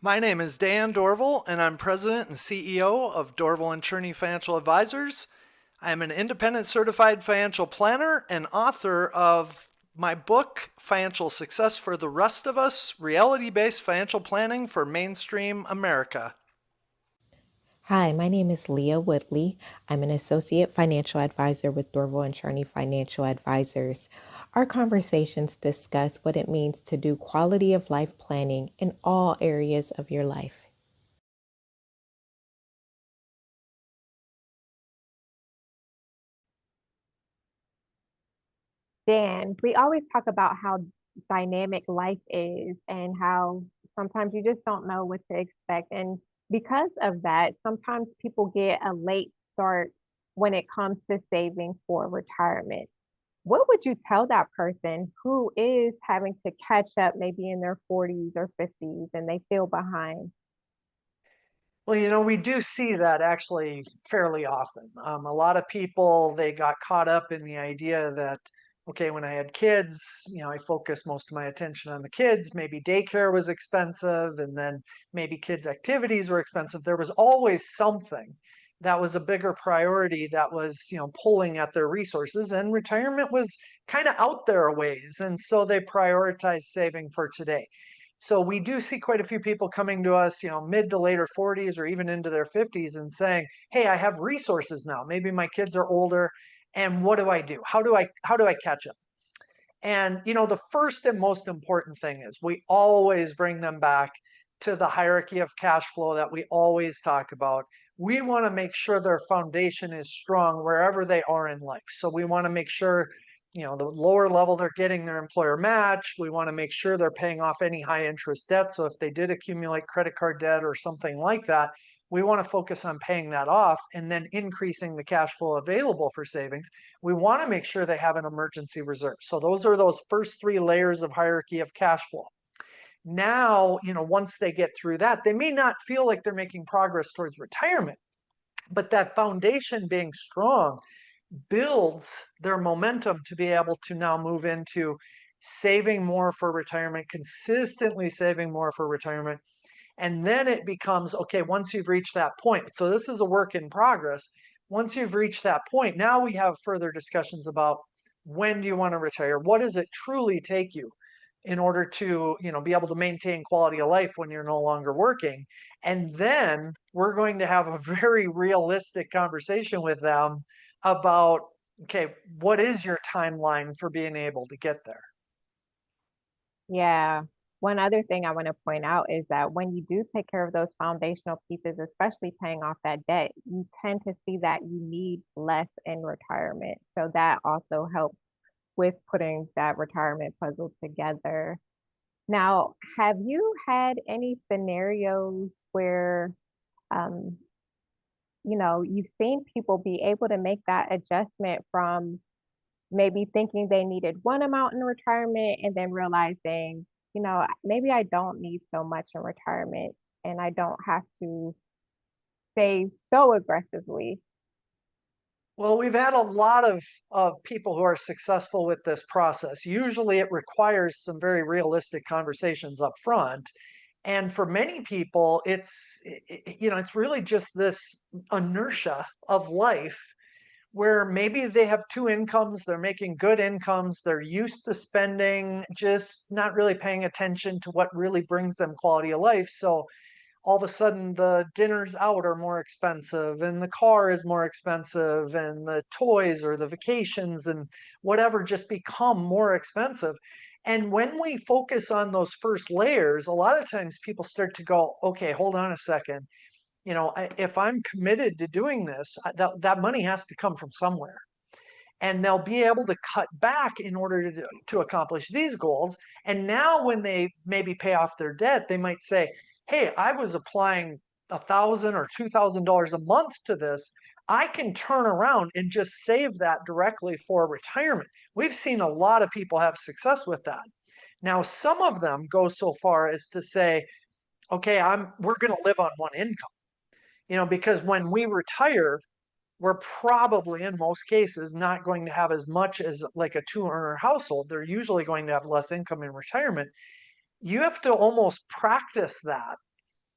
My name is Dan Dorval, and I'm President and CEO of Dorval and Cherney Financial Advisors. I am an independent certified financial planner and author of my book, Financial Success for the Rest of Us, Reality-Based Financial Planning for Mainstream America. Hi, my name is Leah Woodley. I'm an associate financial advisor with Dorval and Cherney Financial Advisors. Our conversations discuss what it means to do quality of life planning in all areas of your life. Dan, we always talk about how dynamic life is and how sometimes you just don't know what to expect. And because of that, sometimes people get a late start when it comes to saving for retirement. What would you tell that person who is having to catch up maybe in their 40s or 50s and they feel behind? Well, we do see that actually fairly often. A lot of people, they got caught up in the idea that, okay, when I had kids, I focused most of my attention on the kids. Maybe daycare was expensive, and then maybe kids' activities were expensive. There was always something that was a bigger priority that was, pulling at their resources, and retirement was kind of out there a ways. And so they prioritized saving for today. So we do see quite a few people coming to us, mid to later 40s or even into their 50s and saying, "Hey, I have resources now. Maybe my kids are older, and what do I do? How do I catch up?" And the first and most important thing is we always bring them back to the hierarchy of cash flow that we always talk about. We want to make sure their foundation is strong wherever they are in life. So we want to make sure, the lower level they're getting their employer match. We want to make sure they're paying off any high interest debt. So if they did accumulate credit card debt or something like that, we want to focus on paying that off and then increasing the cash flow available for savings. We want to make sure they have an emergency reserve. So those are those first three layers of hierarchy of cash flow. Now, once they get through that, they may not feel like they're making progress towards retirement, but that foundation being strong builds their momentum to be able to now move into saving more for retirement, consistently saving more for retirement. And then it becomes okay, once you've reached that point. So this is a work in progress. Once you've reached that point, now we have further discussions about when do you want to retire? What does it truly take you in order to, be able to maintain quality of life when you're no longer working? And then we're going to have a very realistic conversation with them about, okay, what is your timeline for being able to get there? Yeah. One other thing I want to point out is that when you do take care of those foundational pieces, especially paying off that debt, you tend to see that you need less in retirement. So that also helps with putting that retirement puzzle together. Now, have you had any scenarios where, um, you've seen people be able to make that adjustment from maybe thinking they needed one amount in retirement and then realizing, maybe I don't need so much in retirement and I don't have to save so aggressively. Well, we've had a lot of people who are successful with this process. Usually it requires some very realistic conversations up front. And for many people, it's really just this inertia of life where maybe they have two incomes, they're making good incomes, they're used to spending, just not really paying attention to what really brings them quality of life. So all of a sudden the dinners out are more expensive and the car is more expensive and the toys or the vacations and whatever just become more expensive. And when we focus on those first layers, a lot of times people start to go, okay, hold on a second. If I'm committed to doing this, that money has to come from somewhere. And they'll be able to cut back in order to accomplish these goals. And now when they maybe pay off their debt, they might say, hey, I was applying $1,000 or $2,000 a month to this. I can turn around and just save that directly for retirement. We've seen a lot of people have success with that. Now, some of them go so far as to say, okay, we're going to live on one income, because when we retire, we're probably in most cases not going to have as much as like a two earner household. They're usually going to have less income in retirement. You have to almost practice that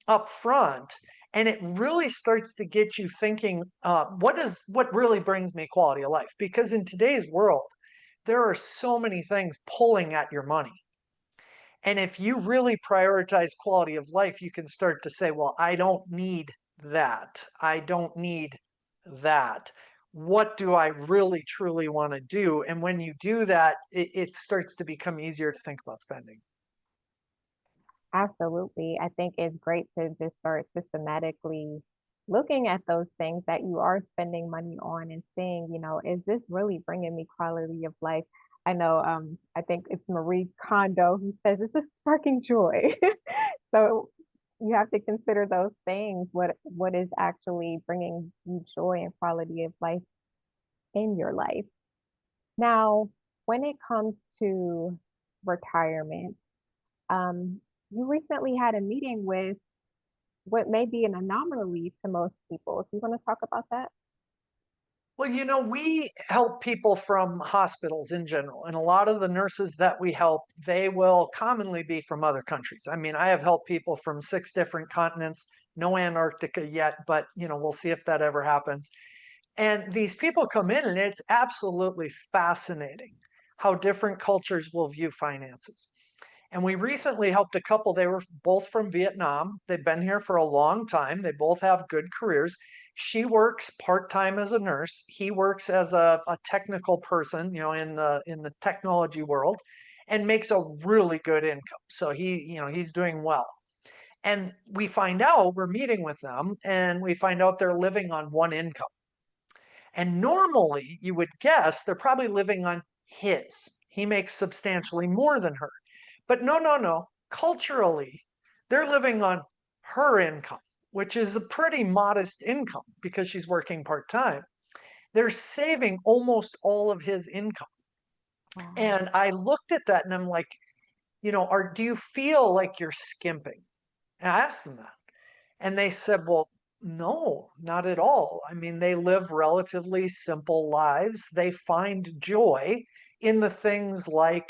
up front, and it really starts to get you thinking, what really brings me quality of life? Because in today's world, there are so many things pulling at your money. And if you really prioritize quality of life, you can start to say, well, I don't need that. I don't need that. What do I really truly want to do? And when you do that, it starts to become easier to think about spending. Absolutely. I think it's great to just start systematically looking at those things that you are spending money on and seeing, is this really bringing me quality of life? I know, I think it's Marie Kondo who says it's a sparking joy. So you have to consider those things. What is actually bringing you joy and quality of life in your life? Now, when it comes to retirement, um, you recently had a meeting with what may be an anomaly to most people. Do you want to talk about that? Well, we help people from hospitals in general, and a lot of the nurses that we help, they will commonly be from other countries. I mean, I have helped people from 6 different continents, no Antarctica yet, but we'll see if that ever happens. And these people come in, and it's absolutely fascinating how different cultures will view finances. And we recently helped a couple. They were both from Vietnam. They've been here for a long time. They both have good careers. She works part-time as a nurse. He works as a technical person, in the technology world, and makes a really good income. So he's doing well. And we find out, we're meeting with them, and we find out they're living on one income. And normally you would guess they're probably living on his. He makes substantially more than her. But no, no, no. Culturally, they're living on her income, which is a pretty modest income because she's working part time. They're saving almost all of his income. Wow. And I looked at that and I'm like, do you feel like you're skimping? And I asked them that. And they said, well, no, not at all. I mean, they live relatively simple lives. They find joy in the things like,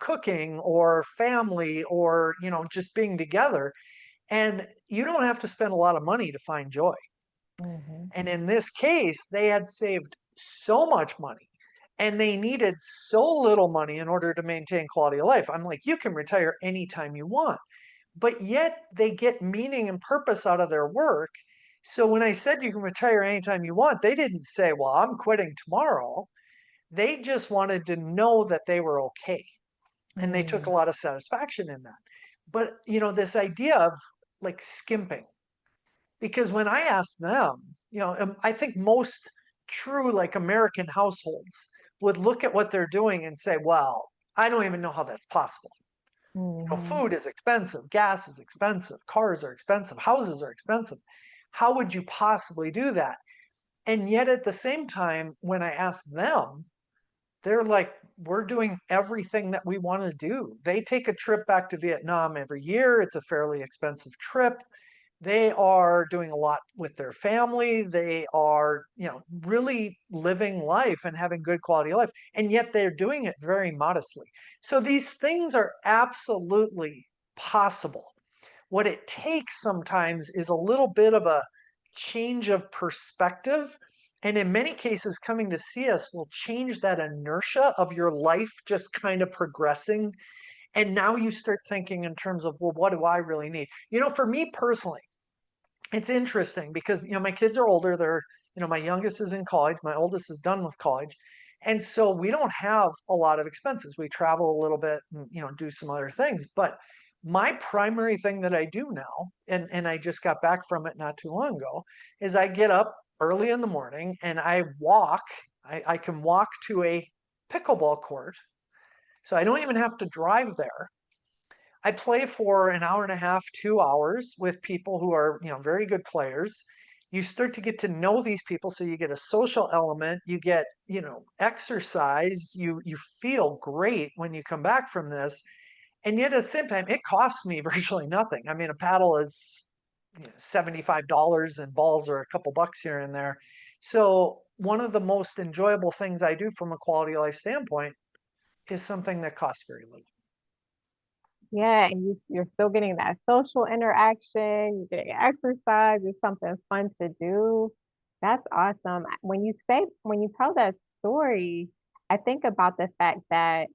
cooking or family or, just being together. And you don't have to spend a lot of money to find joy. Hmm. And in this case, they had saved so much money and they needed so little money in order to maintain quality of life. I'm like, you can retire anytime you want, but yet they get meaning and purpose out of their work. So when I said you can retire anytime you want, they didn't say, well, I'm quitting tomorrow. They just wanted to know that they were okay. And they took a Mm, lot of satisfaction in that. But, this idea of like skimping, because when I asked them, I think most true like American households would look at what they're doing and say, well, I don't even know how that's possible. hmm. Food is expensive, gas is expensive, cars are expensive, houses are expensive. How would you possibly do that? And yet at the same time, when I ask them, they're like, we're doing everything that we want to do. They take a trip back to Vietnam every year. It's a fairly expensive trip. They are doing a lot with their family. They are, really living life and having good quality of life. And yet they're doing it very modestly. So these things are absolutely possible. What it takes sometimes is a little bit of a change of perspective. And in many cases, coming to see us will change that inertia of your life just kind of progressing. And now you start thinking in terms of, well, what do I really need? For me personally, it's interesting because my kids are older. They're my youngest is in college, my oldest is done with college, and so we don't have a lot of expenses. We travel a little bit and do some other things, but my primary thing that I do now, and I just got back from it not too long ago, is I get up early in the morning and I walk. I can walk to a pickleball court, so I don't even have to drive there. I play for an hour and a half, 2 hours with people who are, very good players. You start to get to know these people, so you get a social element, you get, exercise, you feel great when you come back from this. And yet at the same time, it costs me virtually nothing. I mean, a paddle is $75 and balls are a couple bucks here and there. So one of the most enjoyable things I do from a quality of life standpoint is something that costs very little. Yeah, and you're still getting that social interaction, you're getting exercise, it's something fun to do. That's awesome. When you tell that story, I think about the fact that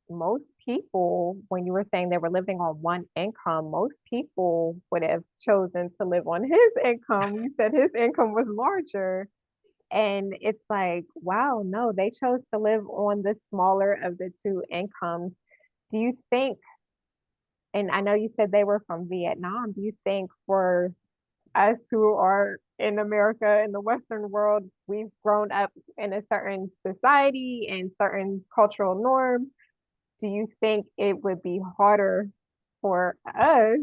most people, when you were saying they were living on one income, most people would have chosen to live on his income. You said his income was larger. And it's like, wow, no, they chose to live on the smaller of the two incomes. Do you think, and I know you said they were from Vietnam, do you think for us who are in America, in the Western world, we've grown up in a certain society and certain cultural norms? Do you think it would be harder for us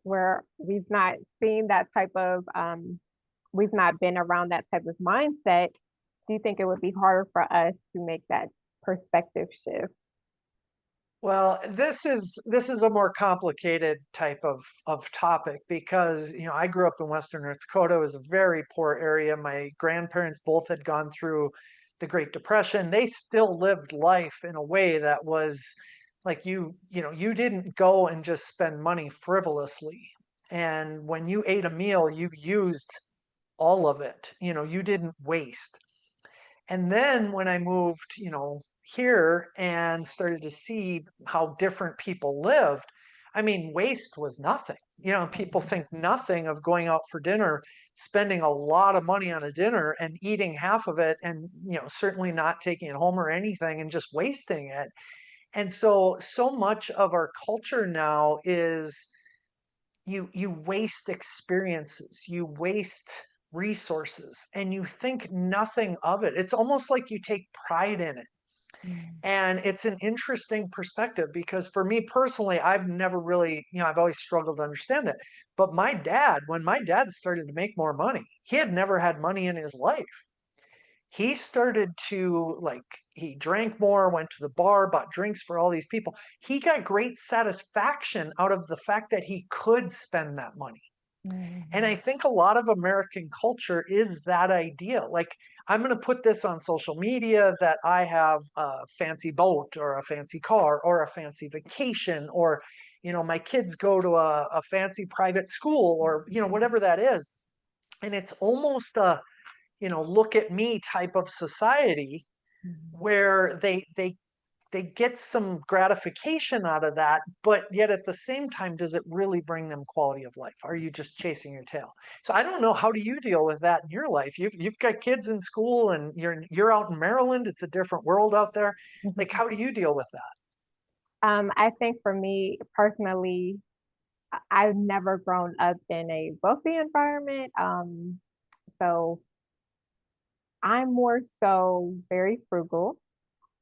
where we've not seen that type of, we've not been around that type of mindset? Do you think it would be harder for us to make that perspective shift? Well, this is a more complicated type of topic because I grew up in Western North Dakota. It was a very poor area. My grandparents both had gone through the Great Depression. They still lived life in a way that was like you didn't go and just spend money frivolously. And when you ate a meal, you used all of it. You didn't waste. And then when I moved, here and started to see how different people lived, I mean, waste was nothing. People think nothing of going out for dinner, spending a lot of money on a dinner and eating half of it and, certainly not taking it home or anything and just wasting it. And so much of our culture now is you waste experiences, you waste resources, and you think nothing of it. It's almost like you take pride in it. Mm, And it's an interesting perspective because for me personally, I've never really, I've always struggled to understand it. But when my dad started to make more money, he had never had money in his life. He started to he drank more, went to the bar, bought drinks for all these people. He got great satisfaction out of the fact that he could spend that money. And I mm, think a lot of American culture is that idea. Like, I'm going to put this on social media that I have a fancy boat or a fancy car or a fancy vacation, or, my kids go to a fancy private school, or, whatever that is. And it's almost a, look at me type of society mm. where they get some gratification out of that, but yet at the same time, does it really bring them quality of life? Are you just chasing your tail? So I don't know. How do you deal with that in your life? You've got kids in school, and you're out in Maryland. It's a different world out there. Like, how do you deal with that? I think for me personally, I've never grown up in a wealthy environment. So I'm more so very frugal.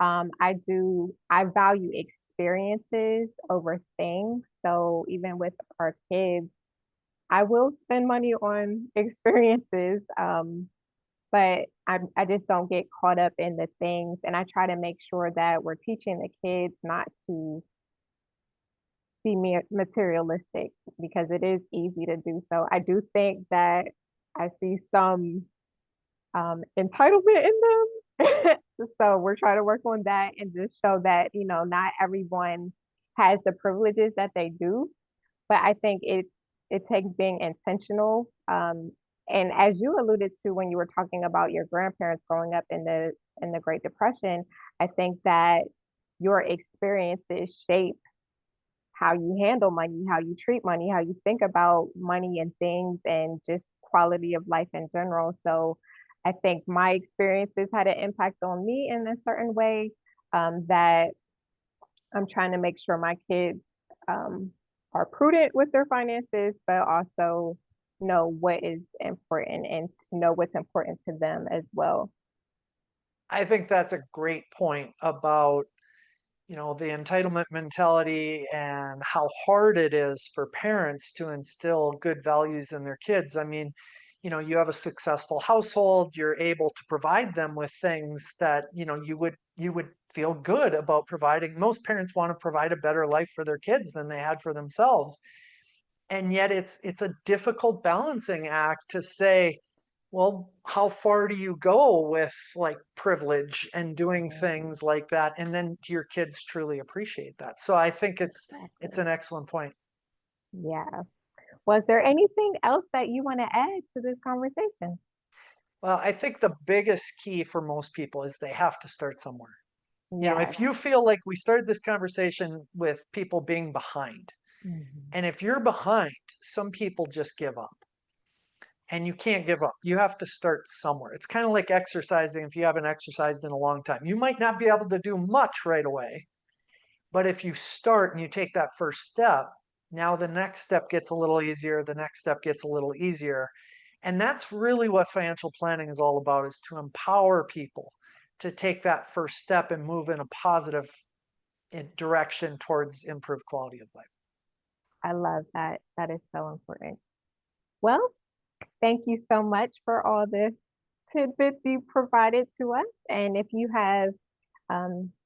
I value experiences over things. So even with our kids, I will spend money on experiences. But I just don't get caught up in the things. And I try to make sure that we're teaching the kids not to be materialistic because it is easy to do so. I do think that I see some entitlement in them. So we're trying to work on that and just show that, not everyone has the privileges that they do. But I think it takes being intentional. And as you alluded to when you were talking about your grandparents growing up in the Great Depression, I think that your experiences shape how you handle money, how you treat money, how you think about money and things, and just quality of life in general. So I think my experiences had an impact on me in a certain way that I'm trying to make sure my kids um, are prudent with their finances, but also know what is important and to know what's important to them as well. I think that's a great point about the entitlement mentality and how hard it is for parents to instill good values in their kids. I mean, you have a successful household, you're able to provide them with things that, you would feel good about providing. Most parents want to provide a better life for their kids than they had for themselves. And yet it's a difficult balancing act to say, Well, how far do you go with like privilege and doing Mhm. things like that? And then do your kids truly appreciate that? So I think it's Exactly. an excellent point. Yeah. Was there anything else that you want to add to this conversation? Well, I think the biggest key for most people is they have to start somewhere. Yes. If you feel like we started this conversation with people being behind, Mhm. and if you're behind, some people just give up. And you can't give up. You have to start somewhere. It's kind of like exercising if you haven't exercised in a long time. You might not be able to do much right away, but if you start and you take that first step, now the next step gets a little easier, the next step gets a little easier. And that's really what financial planning is all about, is to empower people to take that first step and move in a positive direction towards improved quality of life. I love that. That is so important. Well, thank you so much for all the tidbits you provided to us. And if you have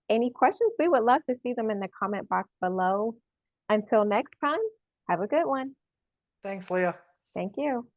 any questions, we would love to see them in the comment box below. Until next time, have a good one. Thanks, Leah. Thank you.